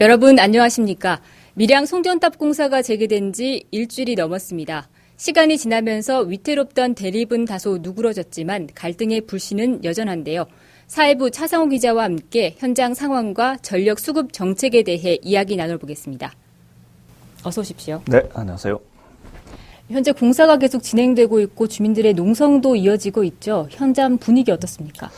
여러분 안녕하십니까? 밀양 송전탑 공사가 재개된 지 일주일이 넘었습니다. 시간이 지나면서 위태롭던 대립은 다소 누그러졌지만 갈등의 불씨는 여전한데요. 사회부 차상호 기자와 함께 현장 상황과 전력 수급 정책에 대해 이야기 나눠보겠습니다. 어서 오십시오. 네, 안녕하세요. 현재 공사가 계속 진행되고 있고 주민들의 농성도 이어지고 있죠. 현장 분위기 어떻습니까?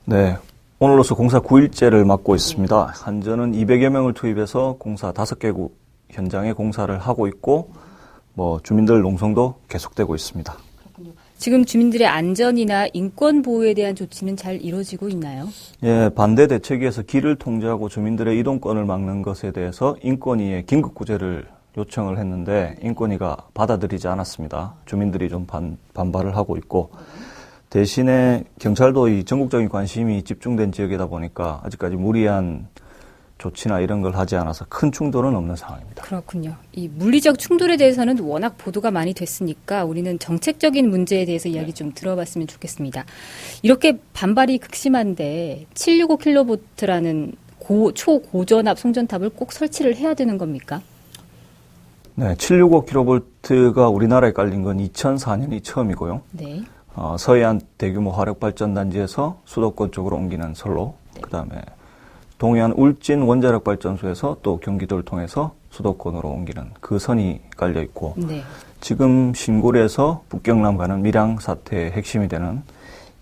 네, 오늘로서 공사 9일째를 맡고 있습니다. 한전은 200여 명을 투입해서 공사 5개 현장에 공사를 하고 있고 주민들 농성도 계속되고 있습니다. 그렇군요. 지금 주민들의 안전이나 인권 보호에 대한 조치는 잘 이루어지고 있나요? 예, 반대 대책위에서 길을 통제하고 주민들의 이동권을 막는 것에 대해서 인권위에 긴급 구제를 요청을 했는데 인권위가 받아들이지 않았습니다. 주민들이 좀 반발을 하고 있고 대신에 경찰도 이 전국적인 관심이 집중된 지역이다 보니까 아직까지 무리한 조치나 이런 걸 하지 않아서 큰 충돌은 없는 상황입니다. 그렇군요. 이 물리적 충돌에 대해서는 워낙 보도가 많이 됐으니까 우리는 정책적인 문제에 대해서 이야기 좀 들어봤으면 좋겠습니다. 이렇게 반발이 극심한데 765kV라는 초고전압 송전탑을 꼭 설치를 해야 되는 겁니까? 네, 765kV가 우리나라에 깔린 건 2004년이 처음이고요. 네. 서해안 대규모 화력발전단지에서 수도권 쪽으로 옮기는 선로, 네. 그다음에 동해안 울진 원자력발전소에서 또 경기도를 통해서 수도권으로 옮기는 그 선이 깔려 있고, 네. 지금 신고리에서 북경남 가는 밀양 사태의 핵심이 되는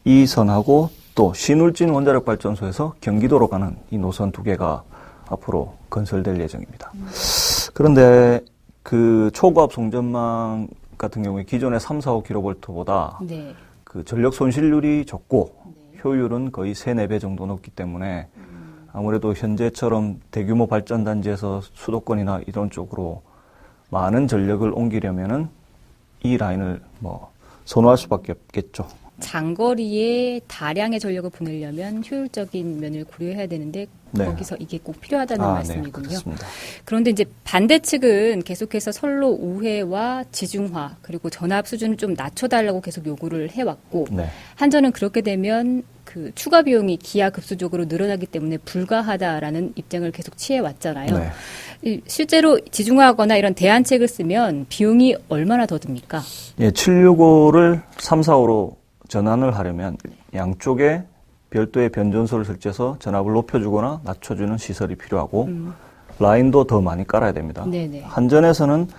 이 선하고 또 신울진 원자력발전소에서 경기도로 가는 이 노선 두 개가 앞으로 건설될 예정입니다. 그런데 그 초고압 송전망 같은 경우에 기존의 3, 4, 5kV보다 네. 그 전력 손실률이 적고 네. 효율은 거의 3, 4배 정도 높기 때문에 아무래도 현재처럼 대규모 발전단지에서 수도권이나 이런 쪽으로 많은 전력을 옮기려면은 이 라인을 선호할 수밖에 없겠죠. 장거리에 다량의 전력을 보내려면 효율적인 면을 고려해야 되는데 네. 거기서 이게 꼭 필요하다는 말씀이군요. 네, 그렇습니다. 그런데 이제 반대 측은 계속해서 선로 우회와 지중화 그리고 전압 수준을 좀 낮춰달라고 계속 요구를 해왔고 네. 한전은 그렇게 되면 그 추가 비용이 기하급수적으로 늘어나기 때문에 불가하다라는 입장을 계속 취해왔잖아요. 네. 실제로 지중화하거나 이런 대안책을 쓰면 비용이 얼마나 더 듭니까? 예, 765를 345로 전환을 하려면 양쪽에 별도의 변전소를 설치해서 전압을 높여주거나 낮춰주는 시설이 필요하고 라인도 더 많이 깔아야 됩니다. 네네. 한전에서는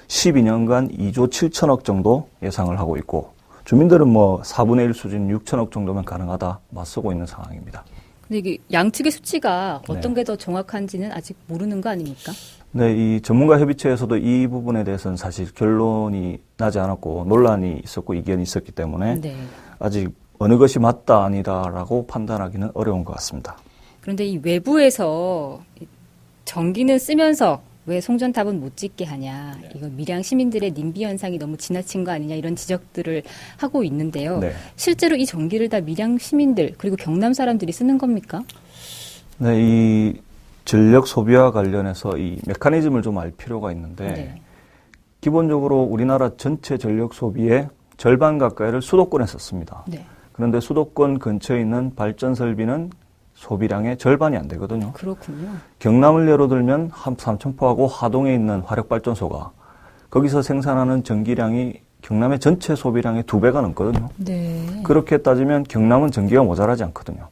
12년간 2조 7천억 정도 예상을 하고 있고 주민들은 4분의 1 수준 6천억 정도면 가능하다 맞서고 있는 상황입니다. 근데 이게 양측의 수치가 어떤 네. 게 더 정확한지는 아직 모르는 거 아닙니까? 네, 이 전문가 협의체에서도 이 부분에 대해서는 사실 결론이 나지 않았고 논란이 있었고 이견이 있었기 때문에 네. 아직 어느 것이 맞다 아니다라고 판단하기는 어려운 것 같습니다. 그런데 이 외부에서 전기는 쓰면서 왜 송전탑은 못 짓게 하냐. 이거 밀양 시민들의 님비 현상이 너무 지나친 거 아니냐 이런 지적들을 하고 있는데요. 네. 실제로 이 전기를 다 밀양 시민들 그리고 경남 사람들이 쓰는 겁니까? 네, 이 전력 소비와 관련해서 이 메커니즘을 좀 알 필요가 있는데 네. 기본적으로 우리나라 전체 전력 소비의 절반 가까이를 수도권에 썼습니다. 네. 그런데 수도권 근처에 있는 발전 설비는 소비량의 절반이 안 되거든요. 그렇군요. 경남을 예로 들면 삼천포하고 하동에 있는 화력발전소가 거기서 생산하는 전기량이 경남의 전체 소비량의 2배가 넘거든요. 네. 그렇게 따지면 경남은 전기가 모자라지 않거든요.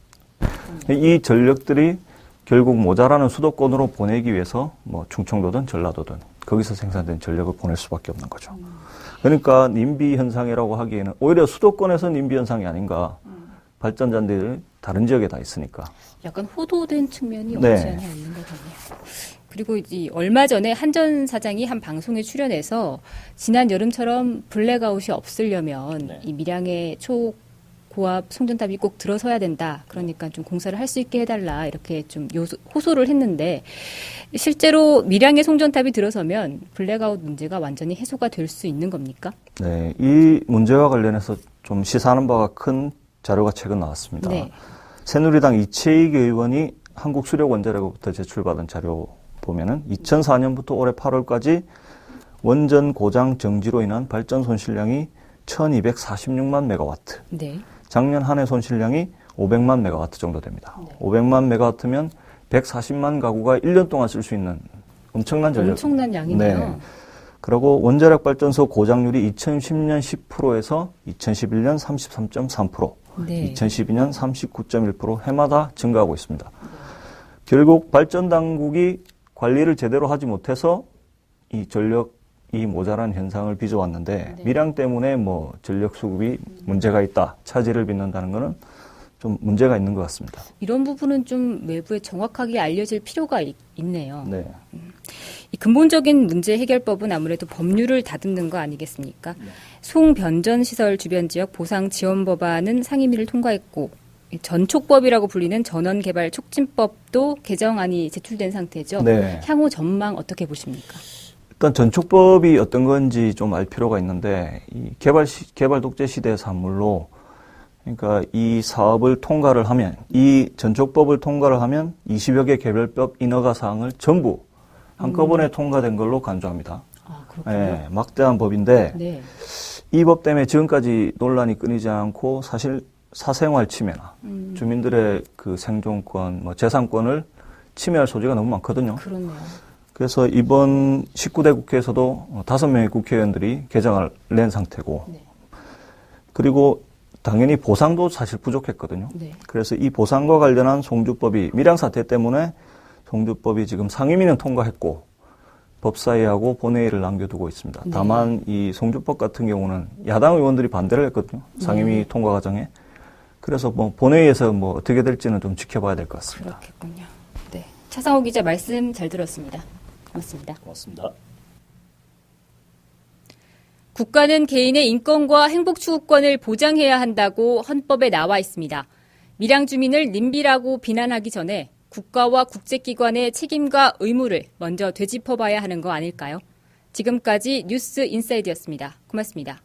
이 전력들이 결국 모자라는 수도권으로 보내기 위해서 충청도든 전라도든 거기서 생산된 전력을 보낼 수밖에 없는 거죠. 그러니까 님비 현상이라고 하기에는 오히려 수도권에서 님비 현상이 아닌가. 발전단지들 다른 지역에 다 있으니까. 약간 호도된 측면이 네. 없지 않아 있는 것 같네요. 그리고 이제 얼마 전에 한전 사장이 한 방송에 출연해서 지난 여름처럼 블랙아웃이 없으려면 네. 이 밀양의 초고압 송전탑이 꼭 들어서야 된다. 그러니까 좀 공사를 할 수 있게 해달라. 이렇게 좀 호소를 했는데 실제로 밀양의 송전탑이 들어서면 블랙아웃 문제가 완전히 해소가 될 수 있는 겁니까? 네, 이 문제와 관련해서 좀 시사하는 바가 큰 자료가 최근 나왔습니다. 네. 새누리당 이채익 의원이 한국수력원자력으로부터 제출받은 자료 보면은 2004년부터 올해 8월까지 원전 고장 정지로 인한 발전 손실량이 1246만 메가와트. 네. 작년 한 해 손실량이 500만 메가와트 정도 됩니다. 네. 500만 메가와트면 140만 가구가 1년 동안 쓸 수 있는 엄청난 전력. 엄청난 양이네요. 네. 그리고 원자력 발전소 고장률이 2010년 10%에서 2011년 33.3%, 네. 2012년 39.1% 해마다 증가하고 있습니다. 결국 발전 당국이 관리를 제대로 하지 못해서 이 전력이 모자란 현상을 빚어왔는데 네. 밀양 때문에 뭐 전력 수급이 문제가 있다, 차질을 빚는다는 것은 좀 문제가 있는 것 같습니다. 이런 부분은 좀 외부에 정확하게 알려질 필요가 있네요. 네. 이 근본적인 문제 해결법은 아무래도 법률을 다듬는 거 아니겠습니까? 송변전시설 주변 지역 보상 지원 법안은 상임위를 통과했고 이 전촉법이라고 불리는 전원개발 촉진법도 개정안이 제출된 상태죠. 네. 향후 전망 어떻게 보십니까? 일단 전촉법이 어떤 건지 좀 알 필요가 있는데 이 개발 독재 시대의 산물로 그러니까 이 사업을 통과를 하면 이 전촉법을 통과를 하면 20여 개 개별법 인허가 사항을 전부 한꺼번에 통과된 걸로 간주합니다. 아, 그렇군요. 네, 막대한 법인데 네. 이 법 때문에 지금까지 논란이 끊이지 않고 사실 사생활 침해나 주민들의 그 생존권, 뭐 재산권을 침해할 소지가 너무 많거든요. 그렇네요. 그래서 이번 19대 국회에서도 5명의 국회의원들이 개정을 낸 상태고 네. 그리고 당연히 보상도 사실 부족했거든요. 네. 그래서 이 보상과 관련한 송주법이 밀양 사태 때문에 송주법이 지금 상임위는 통과했고 법사위하고 본회의를 남겨두고 있습니다. 네. 다만 이 송주법 같은 경우는 야당 의원들이 반대를 했거든요. 상임위 통과 과정에. 그래서 뭐 본회의에서 뭐 어떻게 될지는 좀 지켜봐야 될 것 같습니다. 그렇겠군요. 네. 차상호 기자 말씀 잘 들었습니다. 고맙습니다. 고맙습니다. 국가는 개인의 인권과 행복 추구권을 보장해야 한다고 헌법에 나와 있습니다. 밀양 주민을 님비라고 비난하기 전에 국가와 국제기관의 책임과 의무를 먼저 되짚어봐야 하는 거 아닐까요? 지금까지 뉴스 인사이드였습니다. 고맙습니다.